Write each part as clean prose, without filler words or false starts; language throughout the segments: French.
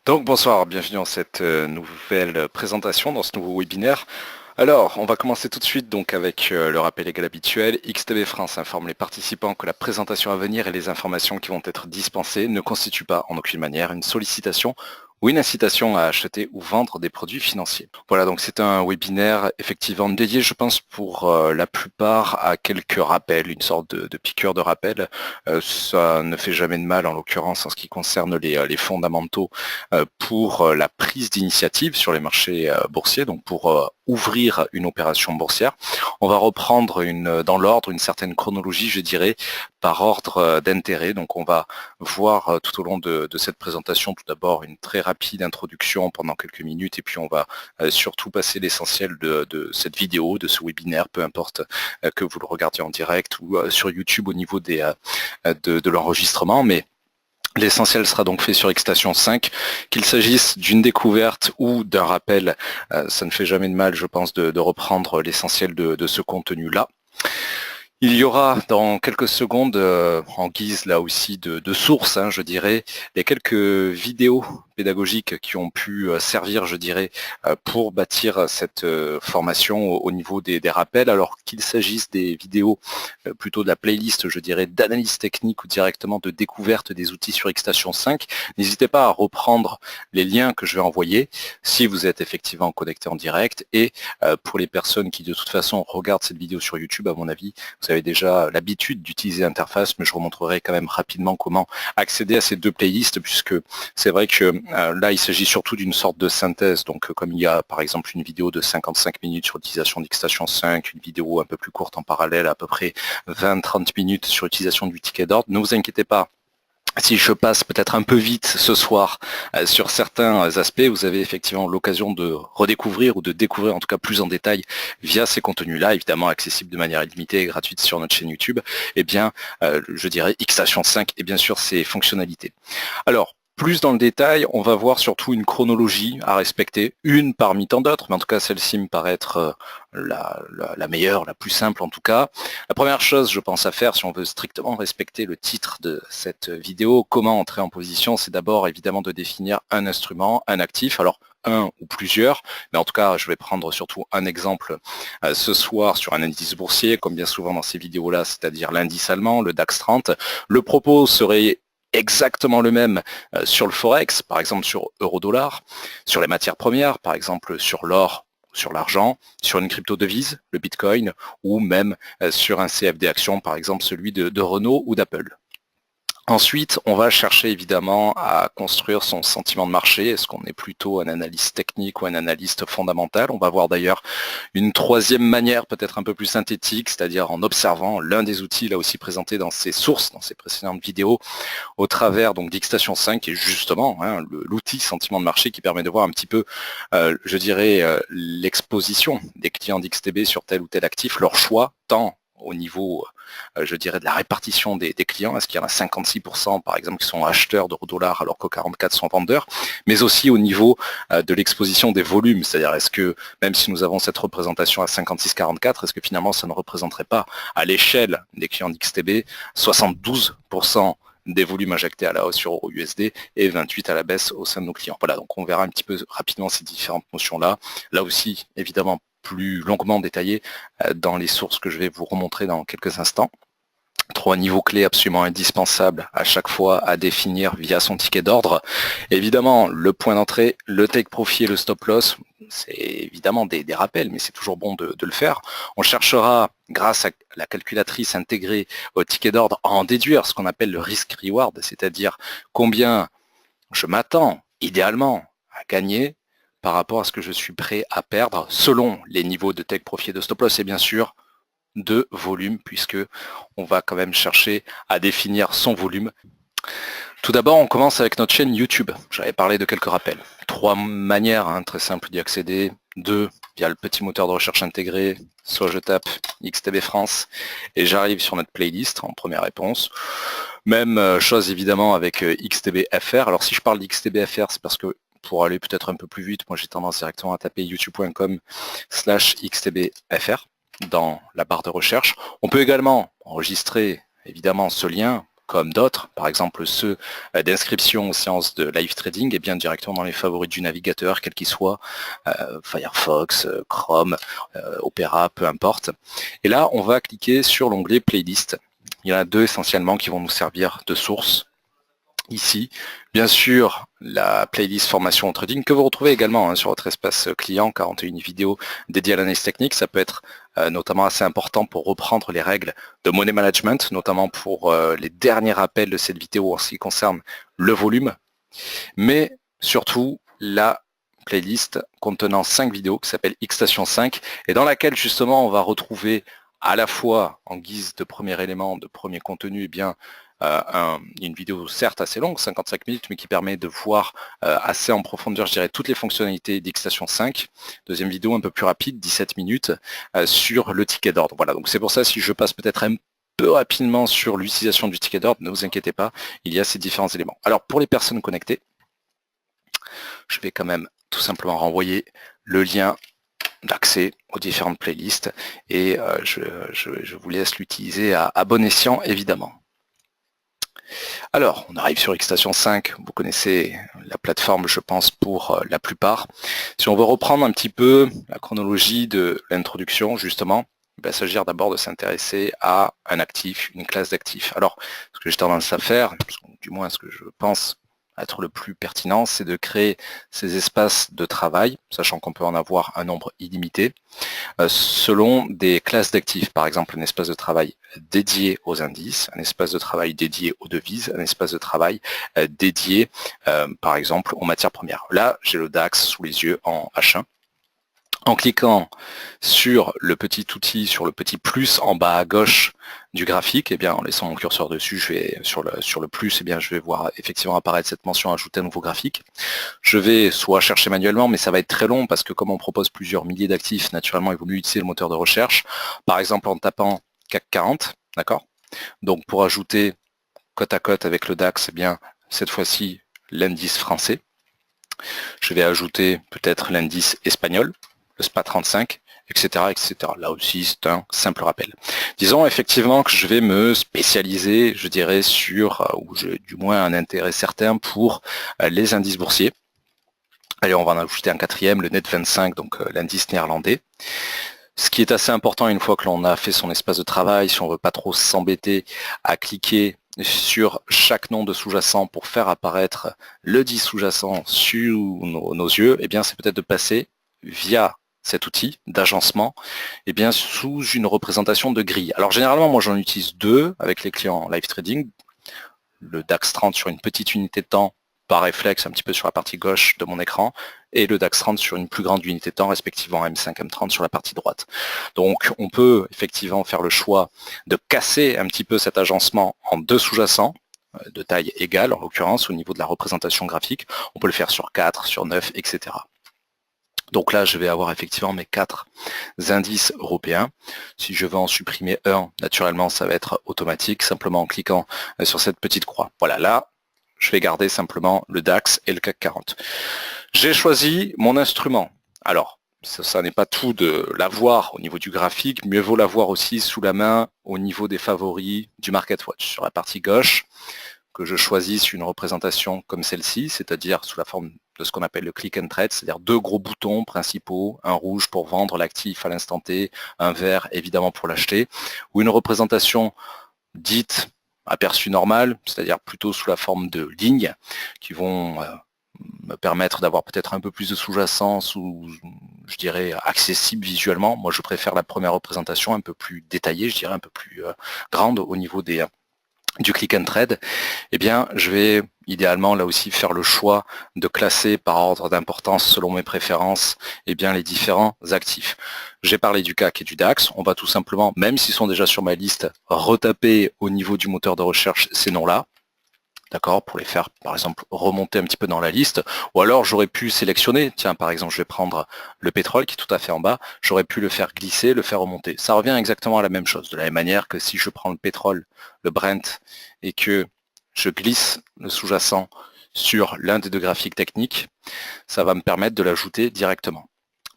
Donc bonsoir, bienvenue dans cette nouvelle présentation, dans ce nouveau webinaire. Alors, on va commencer tout de suite donc avec le rappel égal habituel. XTB France informe les participants que la présentation à venir et les informations qui vont être dispensées ne constituent pas en aucune manière une sollicitation ou une incitation à acheter ou vendre des produits financiers. Voilà, donc c'est un webinaire effectivement dédié, je pense, pour la plupart à quelques rappels, une sorte de piqûre de rappel. Ça ne fait jamais de mal, en l'occurrence, en ce qui concerne les fondamentaux pour la prise d'initiative sur les marchés boursiers, donc pour ouvrir une opération boursière. On va reprendre dans l'ordre une certaine chronologie, je dirais, par ordre d'intérêt. Donc on va voir tout au long de cette présentation tout d'abord une très rapide introduction pendant quelques minutes et puis on va surtout passer l'essentiel de cette vidéo, de ce webinaire, peu importe que vous le regardiez en direct ou sur YouTube au niveau de l'enregistrement. Mais l'essentiel sera donc fait sur Xstation 5, qu'il s'agisse d'une découverte ou d'un rappel, ça ne fait jamais de mal, je pense, de reprendre l'essentiel de ce contenu-là. Il y aura dans quelques secondes, en guise là aussi de source, je dirais, les quelques vidéos pédagogiques qui ont pu servir, je dirais, pour bâtir cette formation au niveau des rappels, alors qu'il s'agisse des vidéos plutôt de la playlist, je dirais, d'analyse technique ou directement de découverte des outils sur Xstation 5. N'hésitez pas à reprendre les liens que je vais envoyer si vous êtes effectivement connecté en direct et pour les personnes qui de toute façon regardent cette vidéo sur YouTube, à mon avis, vous avez déjà l'habitude d'utiliser l'interface, mais je vous montrerai quand même rapidement comment accéder à ces deux playlists, puisque c'est vrai que là, il s'agit surtout d'une sorte de synthèse. Donc, comme il y a par exemple une vidéo de 55 minutes sur l'utilisation d'Xstation 5, une vidéo un peu plus courte en parallèle, à peu près 20-30 minutes sur l'utilisation du ticket d'ordre, ne vous inquiétez pas. Si je passe peut-être un peu vite ce soir sur certains aspects, vous avez effectivement l'occasion de redécouvrir ou de découvrir en tout cas plus en détail via ces contenus-là, évidemment accessibles de manière illimitée et gratuite sur notre chaîne YouTube, eh bien, je dirais Xstation 5 et bien sûr ses fonctionnalités. Alors, plus dans le détail, on va voir surtout une chronologie à respecter, une parmi tant d'autres, mais en tout cas celle-ci me paraît être la meilleure, la plus simple en tout cas. La première chose, je pense, à faire, si on veut strictement respecter le titre de cette vidéo, comment entrer en position, c'est d'abord évidemment de définir un instrument, un actif, alors un ou plusieurs, mais en tout cas je vais prendre surtout un exemple ce soir sur un indice boursier, comme bien souvent dans ces vidéos-là, c'est-à-dire l'indice allemand, le DAX 30. Le propos serait exactement le même sur le Forex, par exemple sur euro-dollar, sur les matières premières, par exemple sur l'or, sur l'argent, sur une crypto-devise, le Bitcoin, ou même sur un CFD action, par exemple celui de Renault ou d'Apple. Ensuite, on va chercher évidemment à construire son sentiment de marché. Est-ce qu'on est plutôt un analyste technique ou un analyste fondamental? On va voir d'ailleurs une troisième manière, peut-être un peu plus synthétique, c'est-à-dire en observant l'un des outils là aussi présenté dans ses sources, dans ses précédentes vidéos, au travers donc d'Xstation 5, qui est justement l'outil sentiment de marché qui permet de voir un petit peu, je dirais, l'exposition des clients d'XTB sur tel ou tel actif, leur choix, tant au niveau, je dirais, de la répartition des clients. Est-ce qu'il y en a 56% par exemple qui sont acheteurs d'euro-dollar alors qu'aux 44 sont vendeurs, mais aussi au niveau de l'exposition des volumes, c'est-à-dire est-ce que même si nous avons cette représentation à 56-44, est-ce que finalement ça ne représenterait pas à l'échelle des clients d'XTB 72% des volumes injectés à la hausse sur euro USD et 28 à la baisse au sein de nos clients. Voilà, donc on verra un petit peu rapidement ces différentes notions-là. Là aussi, évidemment, plus longuement détaillé dans les sources que je vais vous remontrer dans quelques instants. Trois niveaux clés absolument indispensables à chaque fois à définir via son ticket d'ordre. Évidemment, le point d'entrée, le take profit et le stop loss, c'est évidemment des rappels, mais c'est toujours bon de le faire. On cherchera, grâce à la calculatrice intégrée au ticket d'ordre, à en déduire ce qu'on appelle le risk-reward, c'est-à-dire combien je m'attends idéalement à gagner par rapport à ce que je suis prêt à perdre selon les niveaux de take profit et de stop loss et bien sûr de volume puisque on va quand même chercher à définir son volume. Tout d'abord, on commence avec notre chaîne YouTube. J'avais parlé de quelques rappels. Trois manières très simples d'y accéder. Deux, via le petit moteur de recherche intégré. Soit je tape XTB France et j'arrive sur notre playlist en première réponse. Même chose évidemment avec XTBFR. Alors si je parle d'XTBFR, c'est parce que pour aller peut-être un peu plus vite, moi j'ai tendance directement à taper youtube.com/xtbfr dans la barre de recherche. On peut également enregistrer évidemment ce lien comme d'autres, par exemple ceux d'inscription aux séances de live trading, et bien directement dans les favoris du navigateur, quel qu'il soit, Firefox, Chrome, Opera, peu importe. Et là, on va cliquer sur l'onglet Playlist. Il y en a deux essentiellement qui vont nous servir de source. Ici, bien sûr, la playlist formation au trading que vous retrouvez également sur votre espace client, 41 vidéos dédiées à l'analyse technique. Ça peut être notamment assez important pour reprendre les règles de money management, notamment pour les derniers rappels de cette vidéo en ce qui concerne le volume, mais surtout la playlist contenant 5 vidéos qui s'appelle X-Station 5 et dans laquelle justement on va retrouver à la fois en guise de premier élément, de premier contenu, une vidéo certes assez longue, 55 minutes, mais qui permet de voir assez en profondeur, je dirais, toutes les fonctionnalités d'X-Station 5. Deuxième vidéo un peu plus rapide, 17 minutes, sur le ticket d'ordre. Voilà, donc c'est pour ça, si je passe peut-être un peu rapidement sur l'utilisation du ticket d'ordre, ne vous inquiétez pas, il y a ces différents éléments. Alors pour les personnes connectées, je vais quand même tout simplement renvoyer le lien d'accès aux différentes playlists et je vous laisse l'utiliser à bon escient évidemment. Alors, on arrive sur X-Station 5, vous connaissez la plateforme, je pense, pour la plupart. Si on veut reprendre un petit peu la chronologie de l'introduction, justement, il va s'agir d'abord de s'intéresser à un actif, une classe d'actifs. Alors, ce que j'ai tendance à faire, du moins ce que je pense être le plus pertinent, c'est de créer ces espaces de travail, sachant qu'on peut en avoir un nombre illimité, selon des classes d'actifs. Par exemple, un espace de travail dédié aux indices, un espace de travail dédié aux devises, un espace de travail dédié, par exemple, aux matières premières. Là, j'ai le DAX sous les yeux en H1. En cliquant sur le petit outil, sur le petit plus en bas à gauche du graphique, et bien en laissant mon curseur dessus, je vais sur le plus, et bien je vais voir effectivement apparaître cette mention ajouter un nouveau graphique. Je vais soit chercher manuellement, mais ça va être très long parce que comme on propose plusieurs milliers d'actifs, naturellement il vaut mieux utiliser le moteur de recherche. Par exemple en tapant CAC 40, d'accord. Donc pour ajouter côte à côte avec le DAX, eh bien cette fois-ci l'indice français. Je vais ajouter peut-être l'indice espagnol, le SPA 35, etc., etc. Là aussi, c'est un simple rappel. Disons effectivement que je vais me spécialiser, je dirais, sur, ou j'ai du moins un intérêt certain pour les indices boursiers. Allez, on va en ajouter un quatrième, le Net 25, donc l'indice néerlandais. Ce qui est assez important une fois que l'on a fait son espace de travail, si on ne veut pas trop s'embêter à cliquer sur chaque nom de sous-jacent pour faire apparaître le dit sous-jacent sous nos yeux, eh bien c'est peut-être de passer via cet outil d'agencement sous une représentation de grille. Alors généralement moi j'en utilise deux avec les clients en live trading, le DAX 30 sur une petite unité de temps par réflexe un petit peu sur la partie gauche de mon écran et le DAX 30 sur une plus grande unité de temps respectivement M5, M30 sur la partie droite. Donc on peut effectivement faire le choix de casser un petit peu cet agencement en deux sous-jacents de taille égale en l'occurrence au niveau de la représentation graphique. On peut le faire sur 4, sur 9, etc. Donc là, je vais avoir effectivement mes 4 indices européens. Si je veux en supprimer un, naturellement, ça va être automatique, simplement en cliquant sur cette petite croix. Voilà, là, je vais garder simplement le DAX et le CAC 40. J'ai choisi mon instrument. Alors, ça n'est pas tout de l'avoir au niveau du graphique, mieux vaut l'avoir aussi sous la main au niveau des favoris du Market Watch. Sur la partie gauche, que je choisisse une représentation comme celle-ci, c'est-à-dire sous la forme de ce qu'on appelle le click and trade, c'est-à-dire deux gros boutons principaux, un rouge pour vendre l'actif à l'instant T, un vert évidemment pour l'acheter, ou une représentation dite aperçu normal, c'est-à-dire plutôt sous la forme de lignes qui vont me permettre d'avoir peut-être un peu plus de sous-jacence ou je dirais accessible visuellement. Moi je préfère la première représentation un peu plus détaillée, je dirais un peu plus grande au niveau du click and trade. Eh bien je vais idéalement là aussi faire le choix de classer par ordre d'importance selon mes préférences les différents actifs. J'ai parlé du CAC et du DAX, on va tout simplement, même s'ils sont déjà sur ma liste, retaper au niveau du moteur de recherche ces noms-là. D'accord, pour les faire par exemple remonter un petit peu dans la liste, ou alors j'aurais pu sélectionner, tiens par exemple je vais prendre le pétrole qui est tout à fait en bas, j'aurais pu le faire glisser, le faire remonter. Ça revient exactement à la même chose, de la même manière que si je prends le pétrole, le Brent, et que je glisse le sous-jacent sur l'un des deux graphiques techniques, ça va me permettre de l'ajouter directement.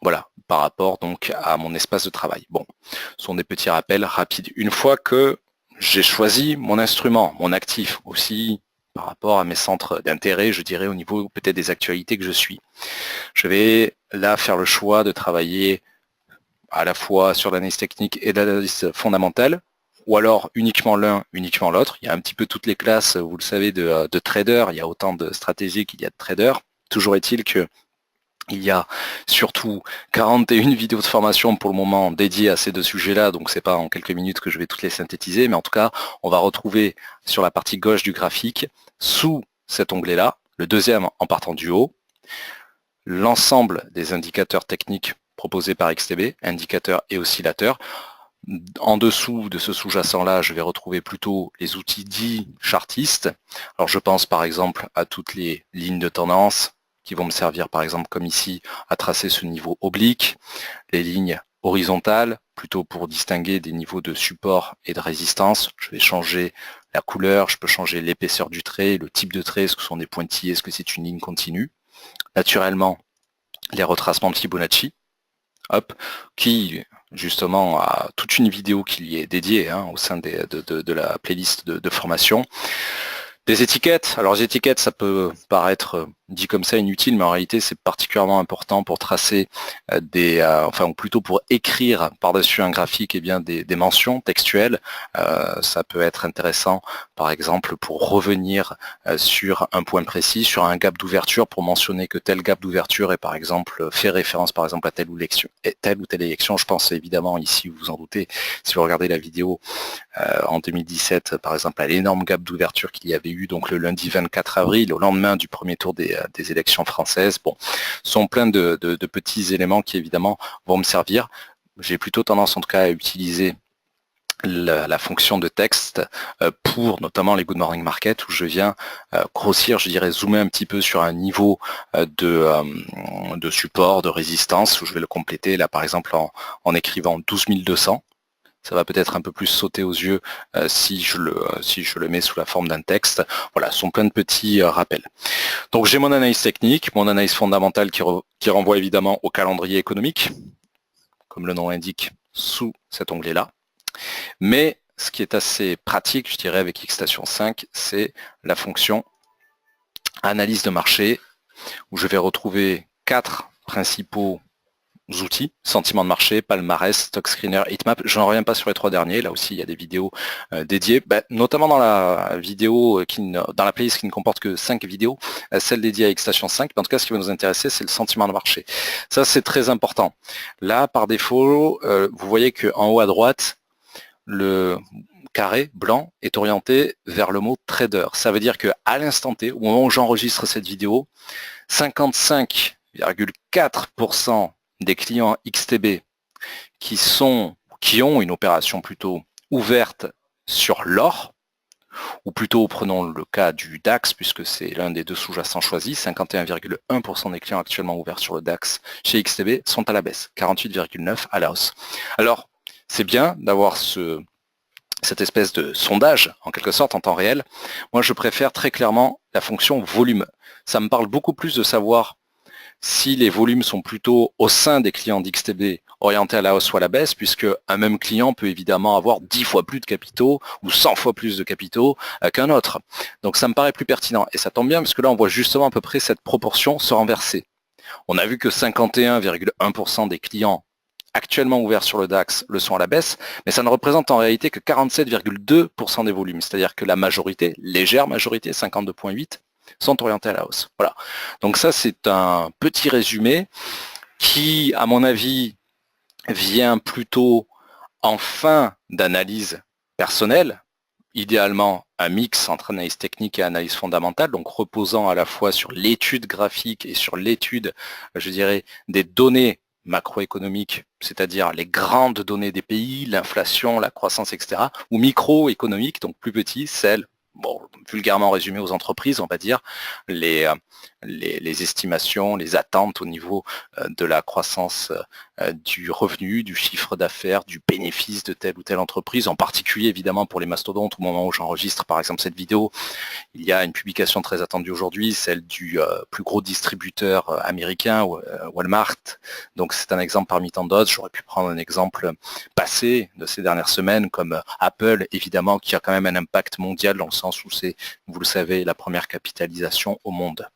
Voilà, par rapport donc à mon espace de travail. Bon, ce sont des petits rappels rapides. Une fois que j'ai choisi mon instrument, mon actif aussi par rapport à mes centres d'intérêt, je dirais au niveau peut-être des actualités que je suis. Je vais là faire le choix de travailler à la fois sur l'analyse technique et l'analyse fondamentale, ou alors uniquement l'un, uniquement l'autre. Il y a un petit peu toutes les classes, vous le savez, de traders, il y a autant de stratégies qu'il y a de traders. Toujours est-il que il y a surtout 41 vidéos de formation pour le moment dédiées à ces deux sujets-là, donc c'est pas en quelques minutes que je vais toutes les synthétiser, mais en tout cas, on va retrouver sur la partie gauche du graphique, sous cet onglet-là, le deuxième en partant du haut, l'ensemble des indicateurs techniques proposés par XTB, indicateurs et oscillateurs. En dessous de ce sous-jacent-là, je vais retrouver plutôt les outils dits chartistes. Alors je pense par exemple à toutes les lignes de tendance qui vont me servir par exemple comme ici à tracer ce niveau oblique, les lignes horizontales, plutôt pour distinguer des niveaux de support et de résistance. Je vais changer la couleur, je peux changer l'épaisseur du trait, le type de trait, est-ce que ce sont des pointillés, est-ce que c'est une ligne continue. Naturellement, les retracements de Fibonacci, hop, qui justement a toute une vidéo qui y est dédiée au sein de la playlist de formation. Des étiquettes, alors les étiquettes ça peut paraître dit comme ça inutile, mais en réalité c'est particulièrement important pour tracer ou plutôt pour écrire par-dessus un graphique des mentions textuelles. Ça peut être intéressant par exemple pour revenir sur un point précis, sur un gap d'ouverture, pour mentionner que tel gap d'ouverture est par exemple fait référence par exemple à telle ou telle élection. Je pense évidemment ici, vous vous en doutez, si vous regardez la vidéo en 2017 par exemple à l'énorme gap d'ouverture qu'il y avait eu donc le lundi 24 avril, au lendemain du premier tour des élections françaises. Bon, sont plein de petits éléments qui évidemment vont me servir. J'ai plutôt tendance en tout cas à utiliser la fonction de texte pour notamment les Good Morning Market, où je viens grossir, je dirais zoomer un petit peu sur un niveau de support, de résistance, où je vais le compléter là par exemple en écrivant 12 200. Ça va peut-être un peu plus sauter aux yeux si je le mets sous la forme d'un texte. Voilà, ce sont plein de petits rappels. Donc j'ai mon analyse technique, mon analyse fondamentale qui renvoie évidemment au calendrier économique, comme le nom l'indique, sous cet onglet-là. Mais ce qui est assez pratique, je dirais, avec Xstation 5, c'est la fonction analyse de marché, où je vais retrouver 4 principaux outils, sentiment de marché, palmarès, stock screener, heatmap. Je n'en reviens pas sur les 3 derniers, là aussi il y a des vidéos dédiées, notamment dans la vidéo dans la playlist qui ne comporte que 5 vidéos, celle dédiée à Xstation 5, mais en tout cas ce qui va nous intéresser c'est le sentiment de marché. Ça c'est très important. Là par défaut, vous voyez qu'en haut à droite, le carré blanc est orienté vers le mot trader. Ça veut dire qu'à l'instant T, au moment où j'enregistre cette vidéo, 55,4% des clients XTB qui ont une opération plutôt ouverte sur l'or, ou plutôt prenons le cas du DAX, puisque c'est l'un des deux sous-jacents choisis, 51,1% des clients actuellement ouverts sur le DAX chez XTB sont à la baisse, 48,9% à la hausse. Alors, c'est bien d'avoir cette espèce de sondage, en quelque sorte, en temps réel. Moi, je préfère très clairement la fonction volume. Ça me parle beaucoup plus de savoir si les volumes sont plutôt au sein des clients d'XTB orientés à la hausse ou à la baisse, puisque un même client peut évidemment avoir 10 fois plus de capitaux ou 100 fois plus de capitaux qu'un autre. Donc ça me paraît plus pertinent. Et ça tombe bien, parce que là, on voit justement à peu près cette proportion se renverser. On a vu que 51,1% des clients actuellement ouverts sur le DAX le sont à la baisse, mais ça ne représente en réalité que 47,2% des volumes. C'est-à-dire que la majorité, légère majorité, 52,8%, sont orientés à la hausse. Voilà. Donc ça, c'est un petit résumé qui, à mon avis, vient plutôt en fin d'analyse personnelle, idéalement un mix entre analyse technique et analyse fondamentale, donc reposant à la fois sur l'étude graphique et sur l'étude, je dirais, des données macroéconomiques, c'est-à-dire les grandes données des pays, l'inflation, la croissance, etc., ou microéconomiques, donc plus petits, celles, vulgairement résumées aux entreprises, on va dire, les estimations, les attentes au niveau de la croissance du revenu, du chiffre d'affaires, du bénéfice de telle ou telle entreprise, en particulier évidemment pour les mastodontes. Au moment où j'enregistre par exemple cette vidéo, il y a une publication très attendue aujourd'hui, celle du plus gros distributeur américain, Walmart. Donc c'est un exemple parmi tant d'autres. J'aurais pu prendre un exemple passé de ces dernières semaines comme Apple, évidemment, qui a quand même un impact mondial dans le sens où c'est, vous le savez, la première capitalisation au monde.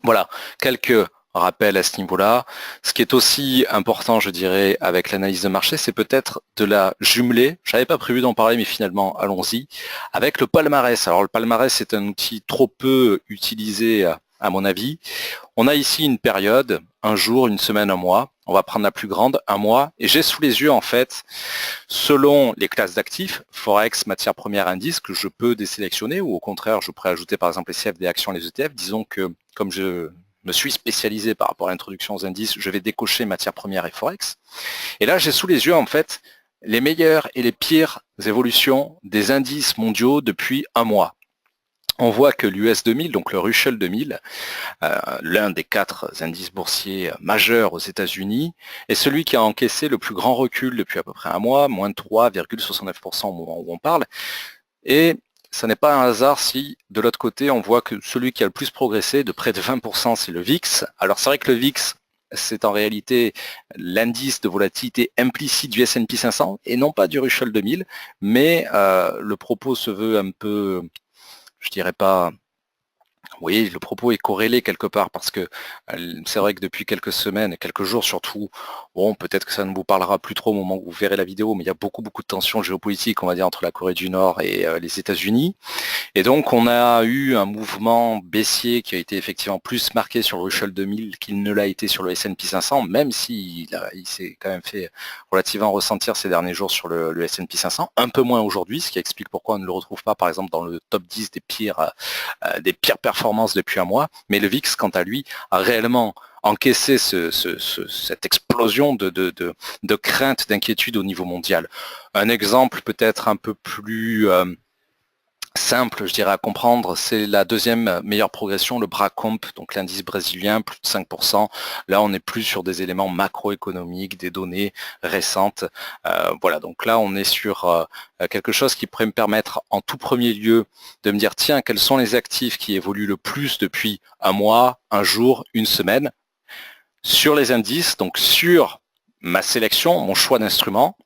Voilà, quelques rappels à ce niveau-là. Ce qui est aussi important, je dirais, avec l'analyse de marché, c'est peut-être de la jumeler. Je n'avais pas prévu d'en parler, mais finalement, allons-y. Avec le palmarès. Alors le palmarès, c'est un outil trop peu utilisé, à mon avis. On a ici une période, un jour, une semaine, un mois. On va prendre la plus grande, un mois. Et j'ai sous les yeux, en fait, selon les classes d'actifs, Forex, matières premières, indices, que je peux désélectionner, ou au contraire, je pourrais ajouter par exemple les CFD actions, les ETF. Disons que, comme je me suis spécialisé par rapport à l'introduction aux indices, je vais décocher matières premières et Forex. Et là, j'ai sous les yeux, en fait, les meilleures et les pires évolutions des indices mondiaux depuis un mois. On voit que l'US 2000, donc le Russell 2000, l'un des 4 indices boursiers majeurs aux États-Unis, est celui qui a encaissé le plus grand recul depuis à peu près un mois, moins de 3,69% au moment où on parle. Et ça n'est pas un hasard si, de l'autre côté, on voit que celui qui a le plus progressé, de près de 20%, c'est le VIX. Alors c'est vrai que le VIX, c'est en réalité l'indice de volatilité implicite du S&P 500 et non pas du Russell 2000, mais le propos se veut un peu, je dirais pas... Oui, le propos est corrélé quelque part parce que c'est vrai que depuis quelques semaines, et quelques jours surtout, bon, peut-être que ça ne vous parlera plus trop au moment où vous verrez la vidéo, mais il y a beaucoup de tensions géopolitiques, on va dire, entre la Corée du Nord et les États-Unis. Et donc, on a eu un mouvement baissier qui a été effectivement plus marqué sur le Russell 2000 qu'il ne l'a été sur le S&P 500, même s'il s'est quand même fait relativement ressentir ces derniers jours sur le S&P 500, un peu moins aujourd'hui, ce qui explique pourquoi on ne le retrouve pas, par exemple, dans le top 10 des pires performances depuis un mois. Mais le VIX, quant à lui, a réellement encaissé cette explosion de crainte, d'inquiétude au niveau mondial. Un exemple peut-être un peu plus... simple, je dirais, à comprendre, c'est la deuxième meilleure progression, le Bracomp, donc l'indice brésilien, plus de 5%. Là, on n'est plus sur des éléments macroéconomiques, des données récentes. Voilà, donc là, on est sur quelque chose qui pourrait me permettre, en tout premier lieu, de me dire, tiens, quels sont les actifs qui évoluent le plus depuis un mois, un jour, une semaine, sur les indices, donc sur ma sélection, mon choix d'instruments.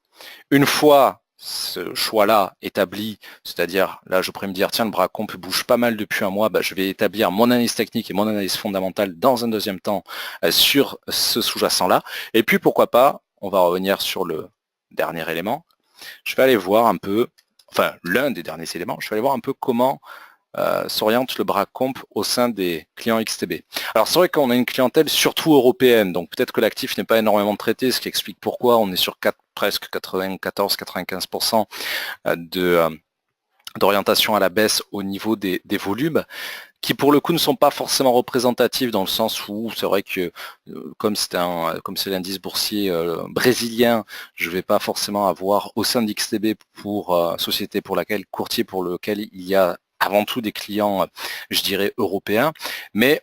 Une fois ce choix-là établi, c'est-à-dire là je pourrais me dire tiens le Bracomp bouge pas mal depuis un mois, je vais établir mon analyse technique et mon analyse fondamentale dans un deuxième temps sur ce sous-jacent-là. Et puis pourquoi pas, on va revenir sur le dernier élément, je vais aller voir un peu, enfin l'un des derniers éléments, je vais aller voir un peu comment s'oriente le Bracomp au sein des clients XTB. Alors c'est vrai qu'on a une clientèle surtout européenne, donc peut-être que l'actif n'est pas énormément traité, ce qui explique pourquoi on est sur presque 94-95% d'orientation à la baisse au niveau des volumes, qui pour le coup ne sont pas forcément représentatifs dans le sens où c'est vrai que comme c'est l'indice boursier brésilien, je ne vais pas forcément avoir au sein d'XTB pour société pour laquelle, courtier pour lequel il y a avant tout des clients, je dirais, européens, mais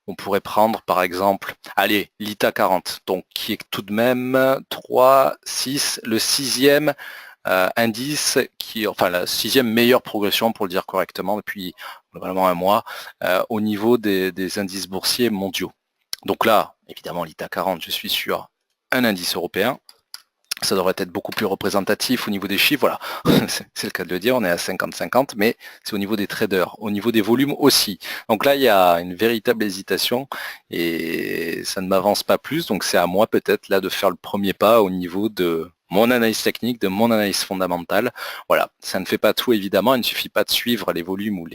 on pourrait prendre par exemple, allez, l'ITA 40, donc qui est tout de même 3, 6, le sixième indice, enfin la sixième meilleure progression pour le dire correctement depuis globalement un mois au niveau des indices boursiers mondiaux. Donc là, évidemment, l'ITA 40, je suis sur un indice européen. Ça devrait être beaucoup plus représentatif au niveau des chiffres, voilà, c'est le cas de le dire, on est à 50-50, mais c'est au niveau des traders, au niveau des volumes aussi. Donc là, il y a une véritable hésitation et ça ne m'avance pas plus, donc c'est à moi peut-être là de faire le premier pas au niveau de mon analyse technique, de mon analyse fondamentale. Voilà, ça ne fait pas tout évidemment, il ne suffit pas de suivre les volumes ou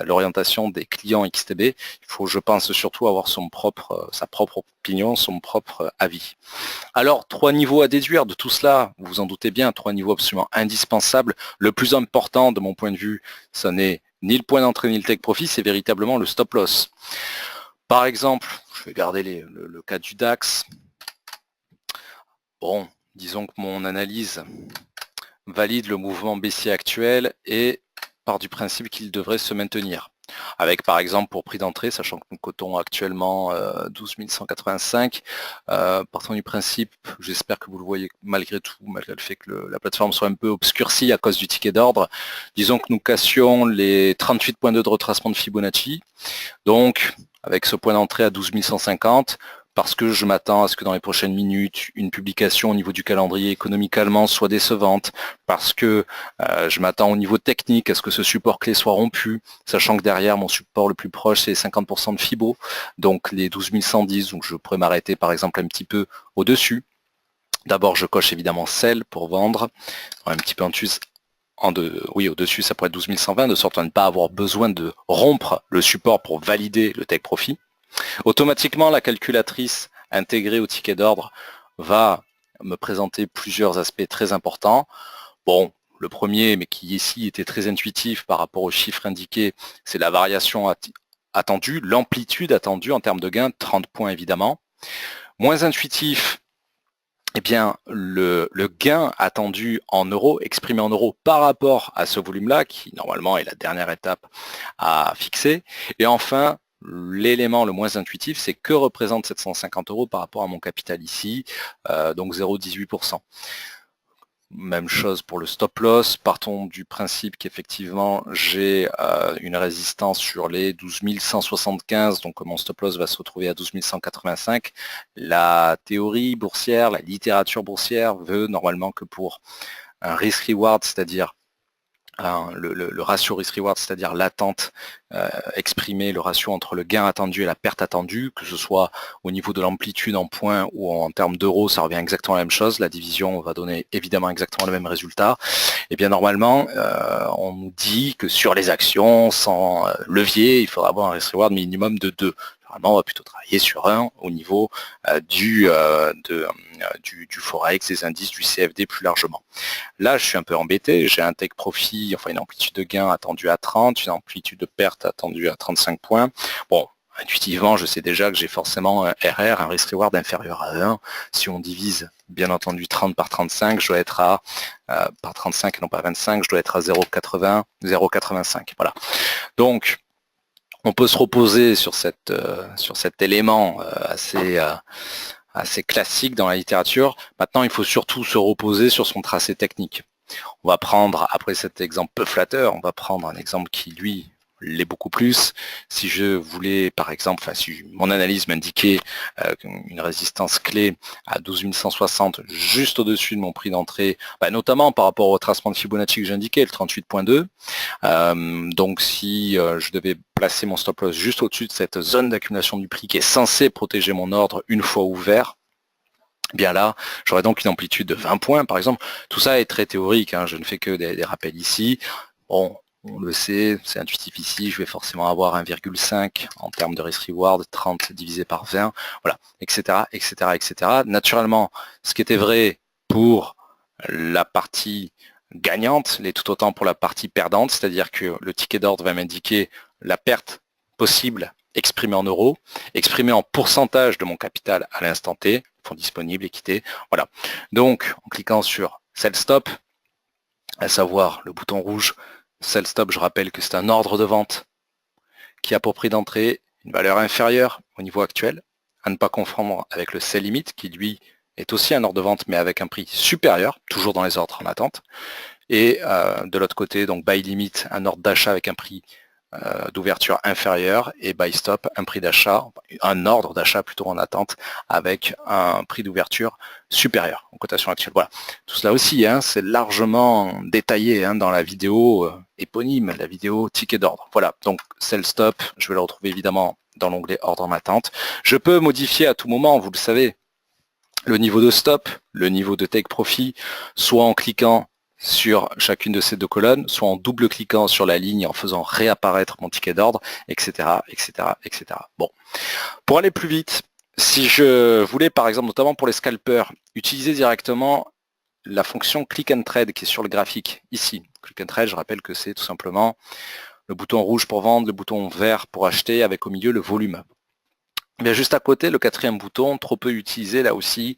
l'orientation des clients XTB, il faut, je pense, surtout avoir sa propre opinion, son propre avis. Alors, 3 niveaux à déduire de tout cela, vous vous en doutez bien, 3 niveaux absolument indispensables. Le plus important, de mon point de vue, ce n'est ni le point d'entrée ni le take profit, c'est véritablement le stop loss. Par exemple, je vais garder le cas du DAX. Bon, disons que mon analyse valide le mouvement baissier actuel et part du principe qu'il devrait se maintenir. avec par exemple pour prix d'entrée, sachant que nous cotons actuellement 12 185, partant du principe, j'espère que vous le voyez malgré tout, malgré le fait que la plateforme soit un peu obscurcie à cause du ticket d'ordre, disons que nous cassions les 38 points de retracement de Fibonacci, donc avec ce point d'entrée à 12 150, parce que je m'attends à ce que dans les prochaines minutes, une publication au niveau du calendrier économique allemand soit décevante, parce que je m'attends au niveau technique à ce que ce support clé soit rompu, sachant que derrière, mon support le plus proche, c'est 50% de Fibo, donc les 12 110, donc je pourrais m'arrêter par exemple un petit peu au-dessus. D'abord, je coche évidemment Sell pour vendre, un petit peu en dessus. Oui, au-dessus, ça pourrait être 12 120, de sorte à ne pas avoir besoin de rompre le support pour valider le take profit. Automatiquement, la calculatrice intégrée au ticket d'ordre va me présenter plusieurs aspects très importants. Bon, le premier, mais qui ici était très intuitif par rapport aux chiffres indiqués, c'est la variation attendue, l'amplitude attendue en termes de gain, 30 points évidemment. Moins intuitif, eh bien, le gain attendu en euros, exprimé en euros par rapport à ce volume-là, qui normalement est la dernière étape à fixer. Et enfin, l'élément le moins intuitif, c'est que représente 750 euros par rapport à mon capital ici, donc 0,18%. Même chose pour le stop loss, partons du principe qu'effectivement j'ai une résistance sur les 12 175, donc mon stop loss va se retrouver à 12 185. La théorie boursière, la littérature boursière veut normalement que pour un risk-reward, c'est-à-dire le ratio risk-reward, c'est-à-dire l'attente exprimée, le ratio entre le gain attendu et la perte attendue, que ce soit au niveau de l'amplitude en points ou en termes d'euros, ça revient exactement la même chose. La division va donner évidemment exactement le même résultat. Et bien normalement, on nous dit que sur les actions, sans levier, il faudra avoir un risk-reward minimum de 2. Normalement, on va plutôt travailler sur 1 au niveau du Forex, des indices, du CFD plus largement. Là, je suis un peu embêté, j'ai un take profit, enfin une amplitude de gain attendue à 30, une amplitude de perte attendue à 35 points. Bon, intuitivement, je sais déjà que j'ai forcément un RR, un risk-reward inférieur à 1. Si on divise, bien entendu, 30 par 35, je dois être à, par 35 et non pas 25, je dois être à 0,80, 0,85. Voilà. Donc, on peut se reposer sur cet élément assez classique dans la littérature. Maintenant, il faut surtout se reposer sur son tracé technique. On va prendre, après cet exemple peu flatteur, on va prendre un exemple qui, lui, l'est beaucoup plus. Si je voulais, par exemple, si mon analyse m'indiquait une résistance clé à 12 160 juste au-dessus de mon prix d'entrée, notamment par rapport au tracement de Fibonacci que j'indiquais, le 38.2, donc si je devais placer mon stop loss juste au-dessus de cette zone d'accumulation du prix qui est censée protéger mon ordre une fois ouvert, bien là, j'aurais donc une amplitude de 20 points par exemple. Tout ça est très théorique, hein, je ne fais que des rappels ici. Bon, on le sait, c'est intuitif ici, je vais forcément avoir 1,5 en termes de risk-reward, 30 divisé par 20, voilà, etc., etc., etc. Naturellement, ce qui était vrai pour la partie gagnante l'est tout autant pour la partie perdante, c'est-à-dire que le ticket d'ordre va m'indiquer la perte possible exprimée en euros, exprimée en pourcentage de mon capital à l'instant T, fonds disponibles, équité, voilà. Donc, en cliquant sur Sell Stop, à savoir le bouton rouge, Sell Stop, je rappelle que c'est un ordre de vente qui a pour prix d'entrée une valeur inférieure au niveau actuel, à ne pas confondre avec le Sell Limit, qui lui est aussi un ordre de vente, mais avec un prix supérieur, toujours dans les ordres en attente. Et de l'autre côté, donc Buy Limit, un ordre d'achat avec un prix d'ouverture inférieur, et Buy Stop, un prix d'achat, un ordre d'achat plutôt en attente, avec un prix d'ouverture supérieur en cotation actuelle. Voilà. Tout cela aussi, hein, c'est largement détaillé dans la vidéo éponyme, la vidéo ticket d'ordre. Voilà, donc Sell Stop, je vais le retrouver évidemment dans l'onglet ordre en attente. Je peux modifier à tout moment, vous le savez, le niveau de stop, le niveau de take profit, soit en cliquant sur chacune de ces deux colonnes, soit en double-cliquant sur la ligne en faisant réapparaître mon ticket d'ordre, etc., etc., etc. Bon, pour aller plus vite, si je voulais par exemple, notamment pour les scalpers, utiliser directement la fonction Click and Trade qui est sur le graphique ici. Click and Trade, je rappelle que c'est tout simplement le bouton rouge pour vendre, le bouton vert pour acheter, avec au milieu le volume. Bien juste à côté, le quatrième bouton, trop peu utilisé là aussi,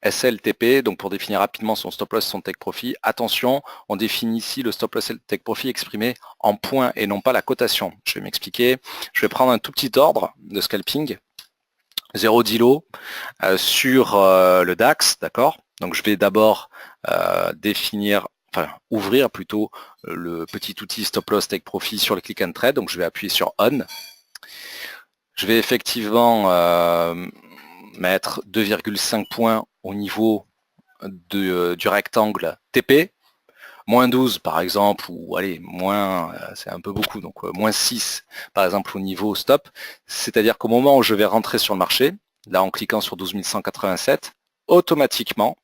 SLTP, donc pour définir rapidement son stop loss, son take profit. Attention, on définit ici le stop loss et le take profit exprimé en points et non pas la cotation. Je vais m'expliquer. Je vais prendre un tout petit ordre de scalping, 0,10 lot sur le DAX, d'accord. Donc je vais d'abord ouvrir plutôt le petit outil stop loss take profit sur le click and trade. Donc je vais appuyer sur on. Je vais effectivement mettre 2,5 points au niveau du rectangle TP, moins 12 par exemple, ou allez, moins, c'est un peu beaucoup, donc moins 6 par exemple au niveau stop, c'est-à-dire qu'au moment où je vais rentrer sur le marché, là en cliquant sur 12 187, automatiquement,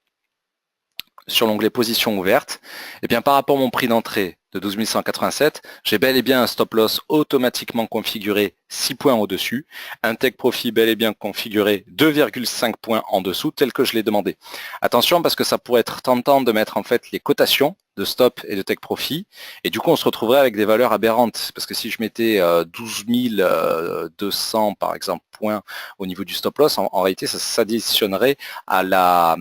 sur l'onglet position ouverte, et bien par rapport à mon prix d'entrée de 12 187, j'ai bel et bien un stop loss automatiquement configuré 6 points au-dessus, un take profit bel et bien configuré 2,5 points en dessous, tel que je l'ai demandé. Attention parce que ça pourrait être tentant de mettre en fait les cotations de stop et de take profit, et du coup on se retrouverait avec des valeurs aberrantes, parce que si je mettais 12 200 par exemple points au niveau du stop loss, en réalité ça s'additionnerait à la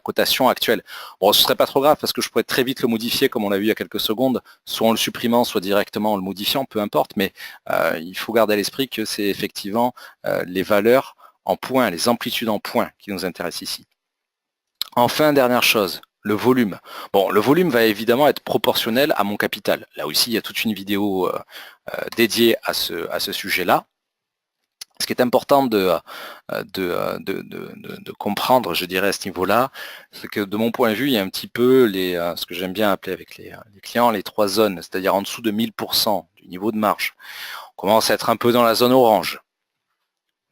cotation actuelle. Bon, ce serait pas trop grave parce que je pourrais très vite le modifier comme on l'a vu il y a quelques secondes, soit en le supprimant, soit directement en le modifiant, peu importe, mais il faut garder à l'esprit que c'est effectivement les valeurs en points, les amplitudes en points qui nous intéressent ici. Enfin, dernière chose, le volume. Bon, le volume va évidemment être proportionnel à mon capital. Là aussi, il y a toute une vidéo dédiée à ce sujet-là. Ce qui est important de comprendre, je dirais, à ce niveau-là, c'est que de mon point de vue, il y a un petit peu ce que j'aime bien appeler avec les clients les 3 zones, c'est-à-dire en dessous de 1000% du niveau de marge. On commence à être un peu dans la zone orange.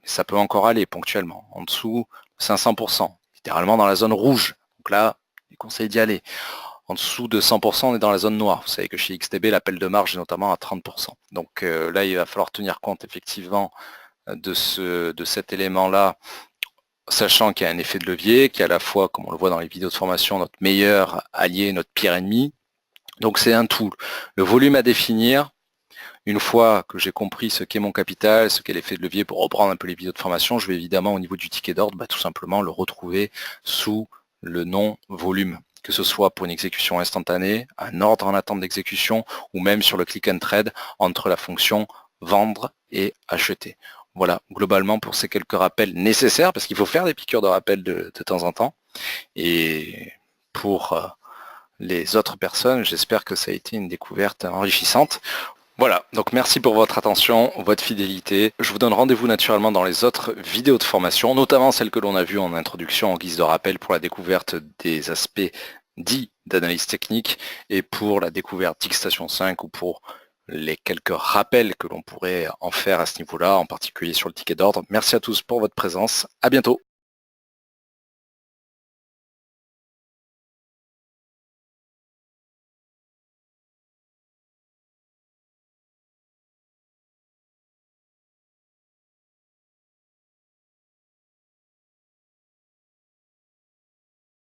Mais ça peut encore aller ponctuellement. En dessous, 500%, littéralement dans la zone rouge. Donc là, il conseille d'y aller. En dessous de 100%, on est dans la zone noire. Vous savez que chez XTB, l'appel de marge est notamment à 30%. Donc là, il va falloir tenir compte effectivement de cet élément-là, sachant qu'il y a un effet de levier, qui est à la fois, comme on le voit dans les vidéos de formation, notre meilleur allié, notre pire ennemi. Donc c'est un tout. Le volume à définir, une fois que j'ai compris ce qu'est mon capital, ce qu'est l'effet de levier, pour reprendre un peu les vidéos de formation, je vais évidemment au niveau du ticket d'ordre, tout simplement le retrouver sous le nom volume, que ce soit pour une exécution instantanée, un ordre en attente d'exécution, ou même sur le click and trade entre la fonction vendre et acheter. Voilà, globalement pour ces quelques rappels nécessaires, parce qu'il faut faire des piqûres de rappel de temps en temps. Et pour les autres personnes, j'espère que ça a été une découverte enrichissante. Voilà, donc merci pour votre attention, votre fidélité. Je vous donne rendez-vous naturellement dans les autres vidéos de formation, notamment celles que l'on a vues en introduction en guise de rappel pour la découverte des aspects dits d'analyse technique et pour la découverte d'X-Station 5 ou pour les quelques rappels que l'on pourrait en faire à ce niveau-là, en particulier sur le ticket d'ordre. Merci à tous pour votre présence, à bientôt.